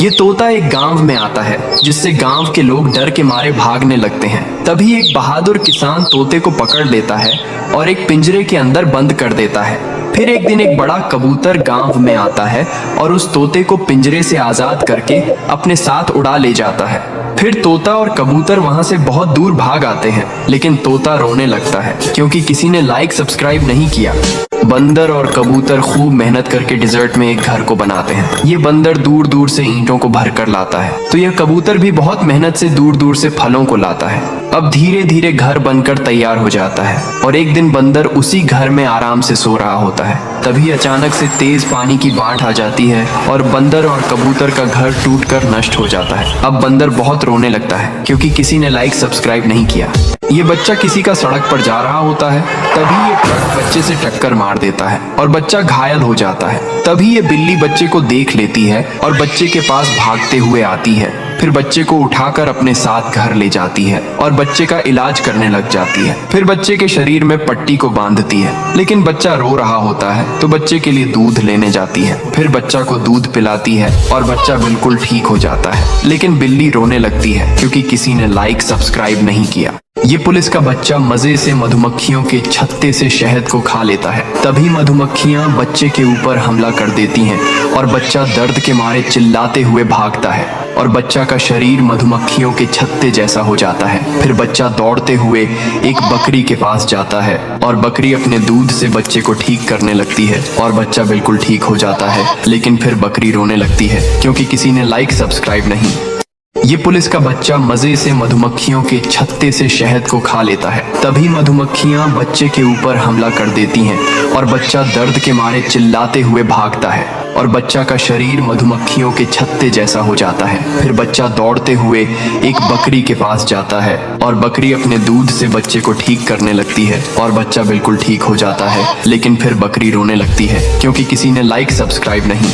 ये तोता एक गांव में आता है, जिससे गांव के लोग डर के मारे भागने लगते हैं। तभी एक बहादुर किसान तोते को पकड़ लेता है और एक पिंजरे के अंदर बंद कर देता है। फिर एक दिन एक बड़ा कबूतर गांव में आता है और उस तोते को पिंजरे से आजाद करके अपने साथ उड़ा ले जाता है। फिर तोता और कबूतर वहां से बहुत दूर भाग आते हैं, लेकिन तोता रोने लगता है क्योंकि किसी ने लाइक सब्सक्राइब नहीं किया। बंदर और कबूतर खूब मेहनत करके डिजर्ट में एक घर को बनाते हैं। ये बंदर दूर दूर से ईंटों को भर कर लाता है, तो यह कबूतर भी बहुत मेहनत से दूर दूर से फलों को लाता है। अब धीरे धीरे घर बनकर तैयार हो जाता है और एक दिन बंदर उसी घर में आराम से सो रहा होता है। तभी अचानक से तेज पानी की बाढ़ आ जाती है और बंदर और कबूतर का घर टूटकर नष्ट हो जाता है। अब बंदर बहुत रोने लगता है क्योंकि किसी ने लाइक सब्सक्राइब नहीं किया। ये बच्चा किसी का सड़क पर जा रहा होता है, तभी ये ट्रक बच्चे से टक्कर मार देता है और बच्चा घायल हो जाता है। तभी ये बिल्ली बच्चे को देख लेती है और बच्चे के पास भागते हुए आती है। फिर बच्चे को उठाकर अपने साथ घर ले जाती है और बच्चे का इलाज करने लग जाती है। फिर बच्चे के शरीर में पट्टी को बांधती है, लेकिन बच्चा रो रहा होता है तो बच्चे के लिए दूध लेने जाती है। फिर बच्चा को दूध पिलाती है और बच्चा बिल्कुल ठीक हो जाता है। लेकिन बिल्ली रोने लगती है क्योंकि किसी ने लाइक सब्सक्राइब नहीं किया। ये पुलिस का बच्चा मजे से मधुमक्खियों के छत्ते से शहद को खा लेता है। तभी मधुमक्खियां बच्चे के ऊपर हमला कर देती हैं और बच्चा दर्द के मारे चिल्लाते हुए भागता है और बच्चा का शरीर मधुमक्खियों के छत्ते जैसा हो जाता है। फिर बच्चा दौड़ते हुए एक बकरी के पास जाता है और बकरी अपने दूध से बच्चे को ठीक करने लगती है और बच्चा बिल्कुल ठीक हो जाता है। लेकिन फिर बकरी रोने लगती है क्योंकि किसी ने लाइक सब्सक्राइब नहीं। ये पुलिस का बच्चा मजे से मधुमक्खियों के छत्ते से शहद को खा लेता है। तभी मधुमक्खियां बच्चे के ऊपर हमला कर देती हैं और बच्चा दर्द के मारे चिल्लाते हुए भागता है और बच्चा का शरीर मधुमक्खियों के छत्ते जैसा हो जाता है। फिर बच्चा दौड़ते हुए एक बकरी के पास जाता है और बकरी अपने दूध से बच्चे को ठीक करने लगती है और बच्चा बिल्कुल ठीक हो जाता है। लेकिन फिर बकरी रोने लगती है क्योंकि किसी ने लाइक सब्सक्राइब नहीं।